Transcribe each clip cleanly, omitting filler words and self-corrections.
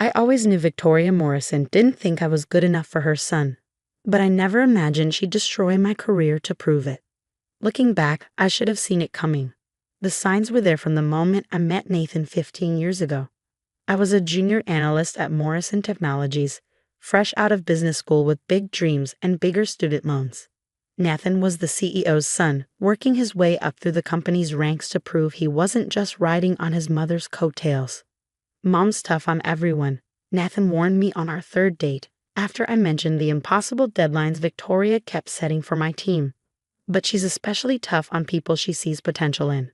I always knew Victoria Morrison didn't think I was good enough for her son, but I never imagined she'd destroy my career to prove it. Looking back, I should have seen it coming. The signs were there from the moment I met Nathan 15 years ago. I was a junior analyst at Morrison Technologies, fresh out of business school with big dreams and bigger student loans. Nathan was the CEO's son, working his way up through the company's ranks to prove he wasn't just riding on his mother's coattails. Mom's tough on everyone, Nathan warned me on our third date, after I mentioned the impossible deadlines Victoria kept setting for my team. But she's especially tough on people she sees potential in.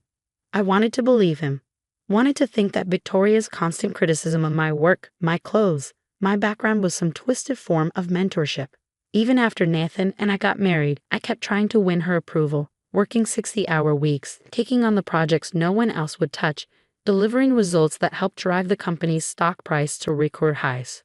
I wanted to believe him. Wanted to think that Victoria's constant criticism of my work, my clothes, my background was some twisted form of mentorship. Even after Nathan and I got married, I kept trying to win her approval, working 60-hour weeks, taking on the projects no one else would touch, delivering results that helped drive the company's stock price to record highs.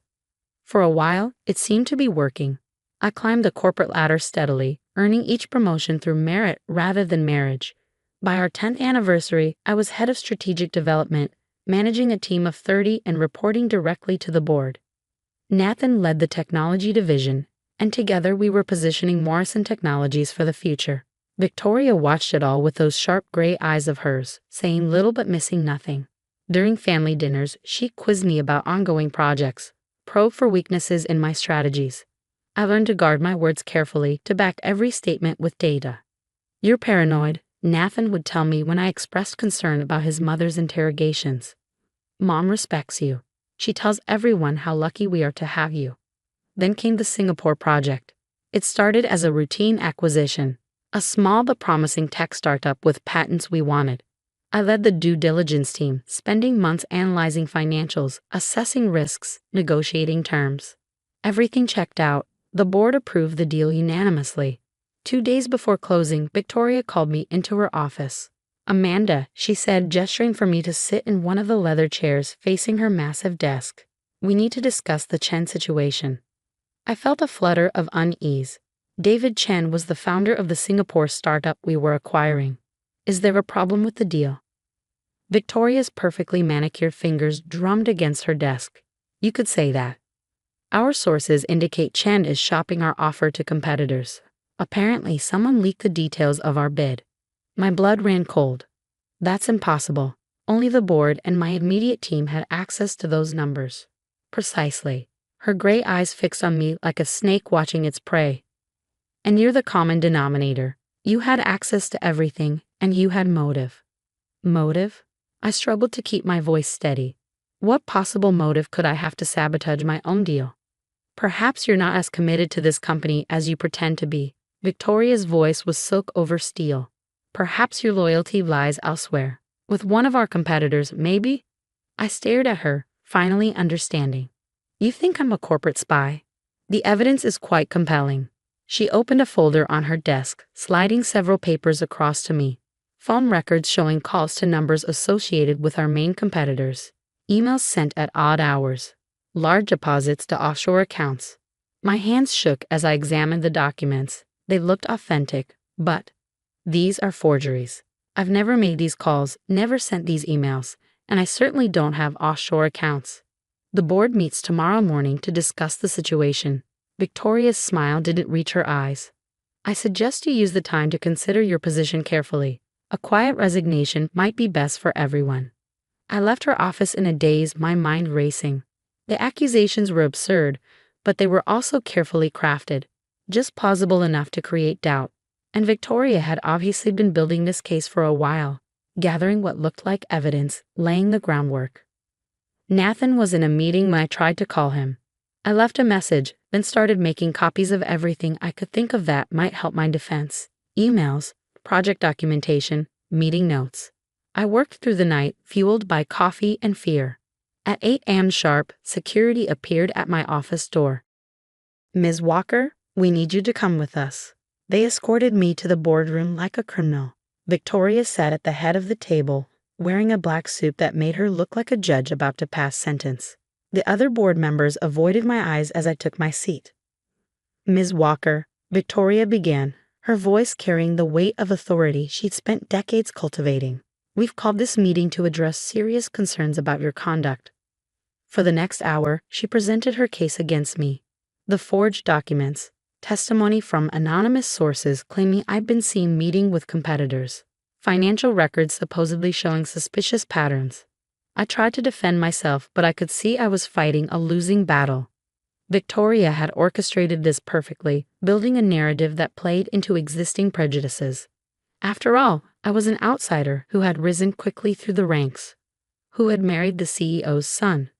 For a while, it seemed to be working. I climbed the corporate ladder steadily, earning each promotion through merit rather than marriage. By our 10th anniversary, I was head of strategic development, managing a team of 30 and reporting directly to the board. Nathan led the technology division, and together we were positioning Morrison Technologies for the future. Victoria watched it all with those sharp gray eyes of hers, saying little but missing nothing. During family dinners, she quizzed me about ongoing projects, probed for weaknesses in my strategies. I learned to guard my words carefully, to back every statement with data. "You're paranoid," Nathan would tell me when I expressed concern about his mother's interrogations. "Mom respects you. She tells everyone how lucky we are to have you." Then came the Singapore project. It started as a routine acquisition, a small but promising tech startup with patents we wanted. I led the due diligence team, spending months analyzing financials, assessing risks, negotiating terms. Everything checked out. The board approved the deal unanimously. 2 days before closing, Victoria called me into her office. "Amanda," she said, gesturing for me to sit in one of the leather chairs facing her massive desk. "We need to discuss the Chen situation." I felt a flutter of unease. David Chen was the founder of the Singapore startup we were acquiring. "Is there a problem with the deal?" Victoria's perfectly manicured fingers drummed against her desk. "You could say that. Our sources indicate Chen is shopping our offer to competitors. Apparently, someone leaked the details of our bid." My blood ran cold. "That's impossible. Only the board and my immediate team had access to those numbers." "Precisely." Her gray eyes fixed on me like a snake watching its prey. "And you're the common denominator. You had access to everything, and you had motive." "Motive?" I struggled to keep my voice steady. What possible motive could I have to sabotage my own deal? "Perhaps you're not as committed to this company as you pretend to be." Victoria's voice was silk over steel. "Perhaps your loyalty lies elsewhere. With one of our competitors, maybe?" I stared at her, finally understanding. "You think I'm a corporate spy?" "The evidence is quite compelling." She opened a folder on her desk, sliding several papers across to me. Phone records showing calls to numbers associated with our main competitors. Emails sent at odd hours. Large deposits to offshore accounts. My hands shook as I examined the documents. They looked authentic, but these are forgeries. I've never made these calls, never sent these emails, and I certainly don't have offshore accounts. "The board meets tomorrow morning to discuss the situation." Victoria's smile didn't reach her eyes. "I suggest you use the time to consider your position carefully. A quiet resignation might be best for everyone." I left her office in a daze, my mind racing. The accusations were absurd, but they were also carefully crafted, just plausible enough to create doubt. And Victoria had obviously been building this case for a while, gathering what looked like evidence, laying the groundwork. Nathan was in a meeting when I tried to call him. I left a message, then started making copies of everything I could think of that might help my defense. Emails, project documentation, meeting notes. I worked through the night, fueled by coffee and fear. At 8 a.m. sharp, security appeared at my office door. "Ms. Walker, we need you to come with us." They escorted me to the boardroom like a criminal. Victoria sat at the head of the table, wearing a black suit that made her look like a judge about to pass sentence. The other board members avoided my eyes as I took my seat. "Ms. Walker," Victoria began, her voice carrying the weight of authority she'd spent decades cultivating. "We've called this meeting to address serious concerns about your conduct." For the next hour, she presented her case against me. The forged documents, testimony from anonymous sources claiming I'd been seen meeting with competitors, financial records supposedly showing suspicious patterns. I tried to defend myself, but I could see I was fighting a losing battle. Victoria had orchestrated this perfectly, building a narrative that played into existing prejudices. After all, I was an outsider who had risen quickly through the ranks, who had married the CEO's son,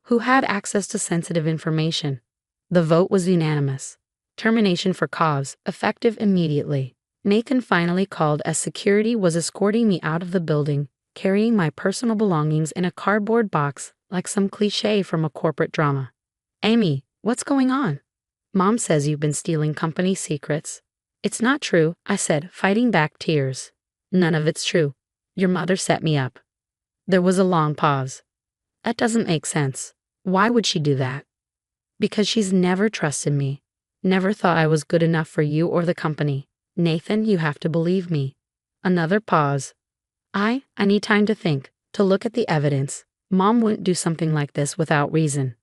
who had access to sensitive information. The vote was unanimous. Termination for cause, effective immediately. Nathan finally called as security was escorting me out of the building, carrying my personal belongings in a cardboard box like some cliché from a corporate drama. Amy, what's going on? Mom says you've been stealing company secrets. It's not true, I said, fighting back tears. None of it's true. Your mother set me up. There was a long pause. That doesn't make sense. Why would she do that? Because she's never trusted me. Never thought I was good enough for you or the company. Nathan, you have to believe me. Another pause. I need time to think, to look at the evidence. Mom wouldn't do something like this without reason.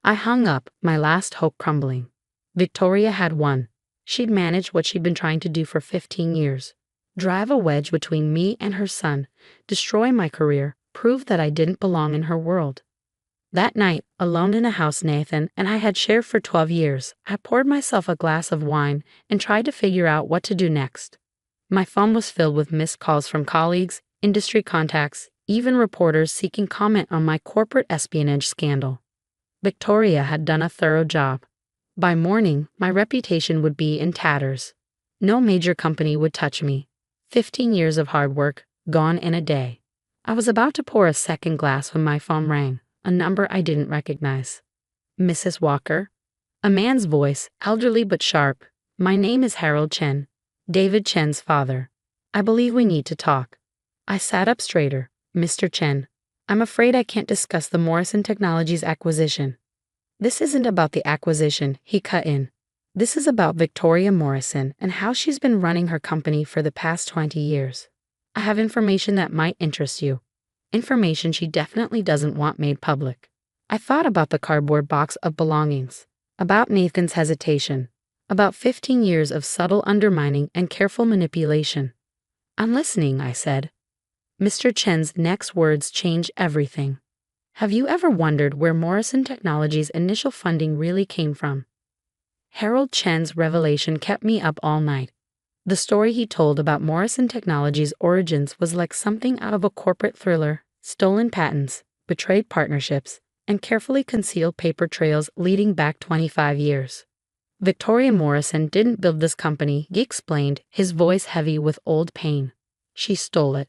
I hung up, my last hope crumbling. Victoria had won. She'd managed what she'd been trying to do for 15 years. Drive a wedge between me and her son, destroy my career, prove that I didn't belong in her world. That night, alone in a house Nathan and I had shared for 12 years, I poured myself a glass of wine and tried to figure out what to do next. My phone was filled with missed calls from colleagues, industry contacts, even reporters seeking comment on my corporate espionage scandal. Victoria had done a thorough job. By morning, my reputation would be in tatters. No major company would touch me. 15 years of hard work, gone in a day. I was about to pour a second glass when my phone rang, a number I didn't recognize. Mrs. Walker? A man's voice, elderly but sharp. My name is Harold Chen, David Chen's father. I believe we need to talk. I sat up straighter. Mr. Chen, I'm afraid I can't discuss the Morrison Technologies acquisition. This isn't about the acquisition, he cut in. This is about Victoria Morrison and how she's been running her company for the past 20 years. I have information that might interest you. Information she definitely doesn't want made public. I thought about the cardboard box of belongings, about Nathan's hesitation, about 15 years of subtle undermining and careful manipulation. I'm listening, I said. Mr. Chen's next words changed everything. Have you ever wondered where Morrison Technologies' initial funding really came from? Harold Chen's revelation kept me up all night. The story he told about Morrison Technologies' origins was like something out of a corporate thriller: stolen patents, betrayed partnerships, and carefully concealed paper trails leading back 25 years. Victoria Morrison didn't build this company, he explained, his voice heavy with old pain. She stole it.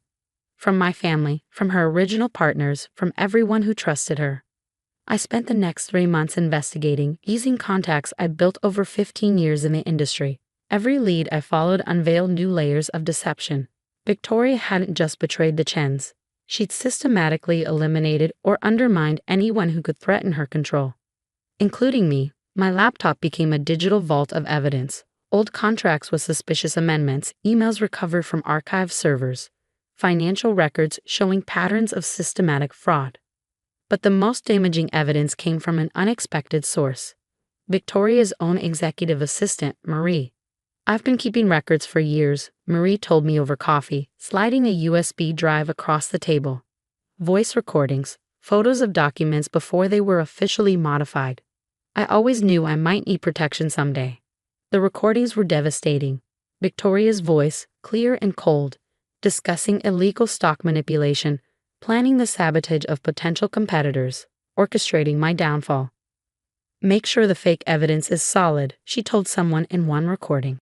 From my family, from her original partners, from everyone who trusted her. I spent the next 3 months investigating, using contacts I'd built over 15 years in the industry. Every lead I followed unveiled new layers of deception. Victoria hadn't just betrayed the Chens. She'd systematically eliminated or undermined anyone who could threaten her control. Including me. My laptop became a digital vault of evidence. Old contracts with suspicious amendments, emails recovered from archive servers, financial records showing patterns of systematic fraud. But the most damaging evidence came from an unexpected source. Victoria's own executive assistant, Marie. I've been keeping records for years, Marie told me over coffee, sliding a USB drive across the table. Voice recordings, photos of documents before they were officially modified. I always knew I might need protection someday. The recordings were devastating. Victoria's voice, clear and cold, discussing illegal stock manipulation, planning the sabotage of potential competitors, orchestrating my downfall. Make sure the fake evidence is solid, she told someone in one recording.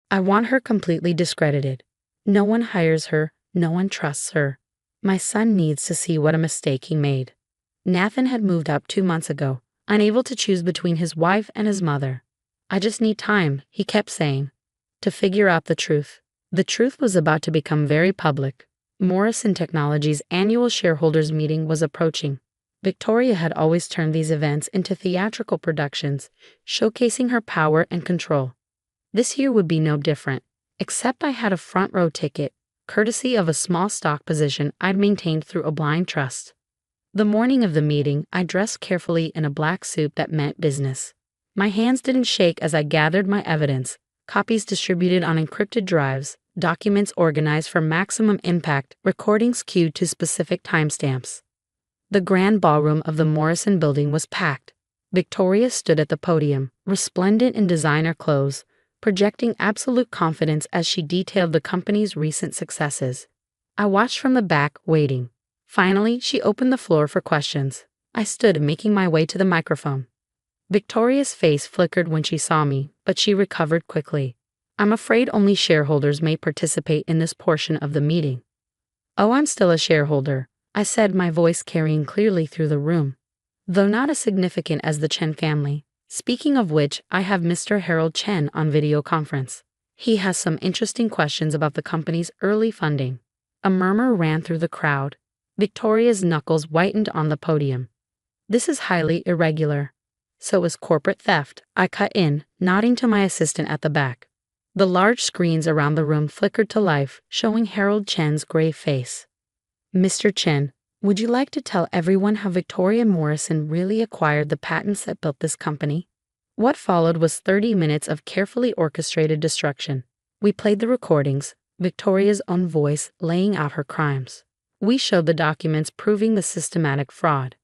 I want her completely discredited. No one hires her, no one trusts her. My son needs to see what a mistake he made. Nathan had moved up 2 months ago, unable to choose between his wife and his mother. I just need time, he kept saying, to figure out the truth. The truth was about to become very public. Morrison Technologies' annual shareholders meeting was approaching. Victoria had always turned these events into theatrical productions, showcasing her power and control. This year would be no different, except I had a front row ticket, courtesy of a small stock position I'd maintained through a blind trust. The morning of the meeting, I dressed carefully in a black suit that meant business. My hands didn't shake as I gathered my evidence, copies distributed on encrypted drives, documents organized for maximum impact, recordings queued to specific timestamps. The grand ballroom of the Morrison building was packed. Victoria stood at the podium, resplendent in designer clothes, projecting absolute confidence as she detailed the company's recent successes. I watched from the back, waiting. Finally, she opened the floor for questions. I stood, making my way to the microphone. Victoria's face flickered when she saw me, but she recovered quickly. I'm afraid only shareholders may participate in this portion of the meeting. Oh, I'm still a shareholder, I said, my voice carrying clearly through the room. Though not as significant as the Chen family. Speaking of which, I have Mr. Harold Chen on video conference. He has some interesting questions about the company's early funding. A murmur ran through the crowd. Victoria's knuckles whitened on the podium. This is highly irregular. So is corporate theft, I cut in, nodding to my assistant at the back. The large screens around the room flickered to life, showing Harold Chen's grave face. Mr. Chen, would you like to tell everyone how Victoria Morrison really acquired the patents that built this company? What followed was 30 minutes of carefully orchestrated destruction. We played the recordings, Victoria's own voice laying out her crimes. We showed the documents proving the systematic fraud.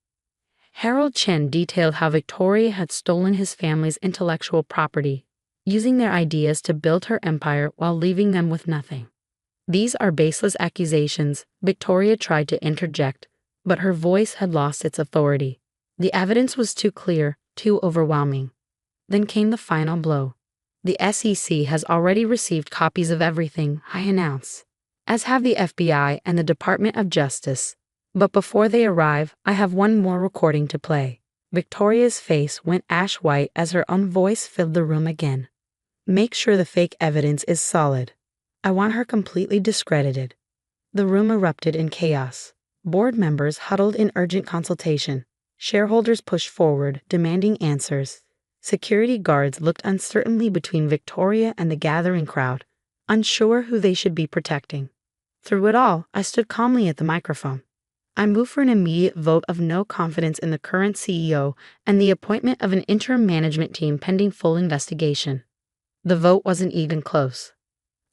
Harold Chen detailed how Victoria had stolen his family's intellectual property, using their ideas to build her empire while leaving them with nothing. These are baseless accusations, Victoria tried to interject, but her voice had lost its authority. The evidence was too clear, too overwhelming. Then came the final blow. The SEC has already received copies of everything, I announced, as have the FBI and the Department of Justice. But before they arrive, I have one more recording to play. Victoria's face went ash white as her own voice filled the room again. Make sure the fake evidence is solid. I want her completely discredited. The room erupted in chaos. Board members huddled in urgent consultation. Shareholders pushed forward, demanding answers. Security guards looked uncertainly between Victoria and the gathering crowd, unsure who they should be protecting. Through it all, I stood calmly at the microphone. I moved for an immediate vote of no confidence in the current CEO and the appointment of an interim management team pending full investigation. The vote wasn't even close.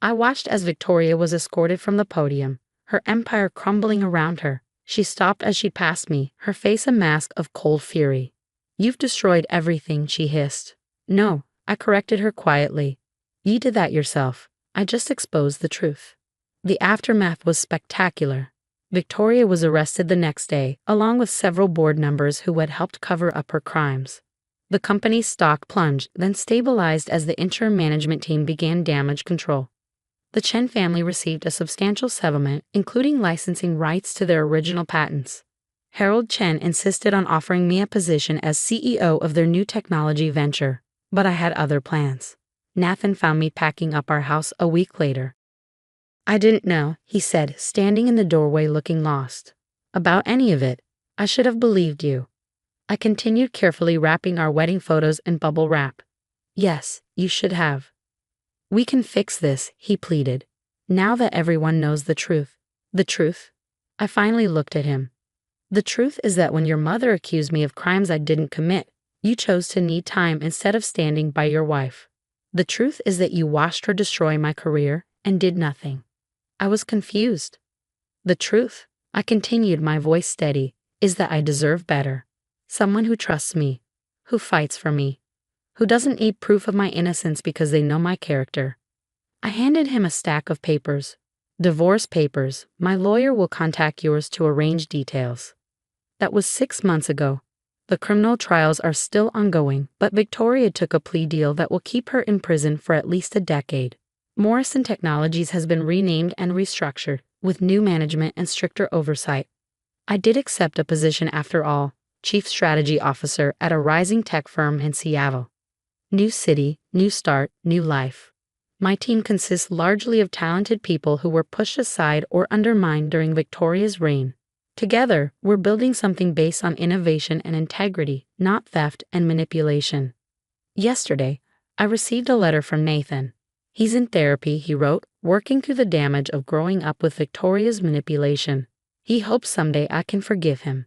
I watched as Victoria was escorted from the podium, her empire crumbling around her. She stopped as she passed me, her face a mask of cold fury. You've destroyed everything, she hissed. No, I corrected her quietly. You did that yourself. I just exposed the truth. The aftermath was spectacular. Victoria was arrested the next day, along with several board members who had helped cover up her crimes. The company's stock plunged, then stabilized as the interim management team began damage control. The Chen family received a substantial settlement, including licensing rights to their original patents. Harold Chen insisted on offering me a position as CEO of their new technology venture, but I had other plans. Nathan found me packing up our house a week later. I didn't know, he said, standing in the doorway looking lost. About any of it. I should have believed you. I continued carefully wrapping our wedding photos in bubble wrap. Yes, you should have. We can fix this, he pleaded. Now that everyone knows the truth. The truth? I finally looked at him. The truth is that when your mother accused me of crimes I didn't commit, you chose to need time instead of standing by your wife. The truth is that you watched her destroy my career and did nothing. I was confused. The truth, I continued, my voice steady, is that I deserve better. Someone who trusts me, who fights for me, who doesn't need proof of my innocence because they know my character. I handed him a stack of papers. Divorce papers. My lawyer will contact yours to arrange details. That was 6 months ago. The criminal trials are still ongoing, but Victoria took a plea deal that will keep her in prison for at least a decade. Morrison Technologies has been renamed and restructured, with new management and stricter oversight. I did accept a position after all, Chief Strategy Officer at a rising tech firm in Seattle. New city, new start, new life. My team consists largely of talented people who were pushed aside or undermined during Victoria's reign. Together, we're building something based on innovation and integrity, not theft and manipulation. Yesterday, I received a letter from Nathan. He's in therapy, he wrote, working through the damage of growing up with Victoria's manipulation. He hopes someday I can forgive him.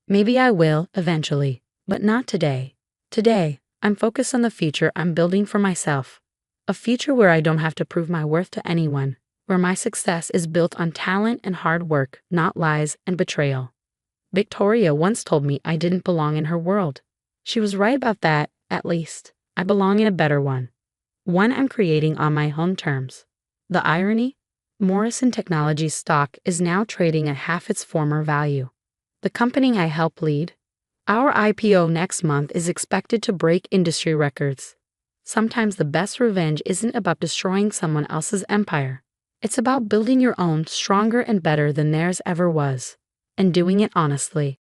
Maybe I will eventually, but not today. Today, I'm focused on the future I'm building for myself. A future where I don't have to prove my worth to anyone, where my success is built on talent and hard work, not lies and betrayal. Victoria once told me I didn't belong in her world. She was right about that, at least. I belong in a better one. One I'm creating on my own terms. The irony? Morrison Technologies stock is now trading at half its former value. The company I help lead, our IPO next month is expected to break industry records. Sometimes the best revenge isn't about destroying someone else's empire. It's about building your own stronger and better than theirs ever was, and doing it honestly.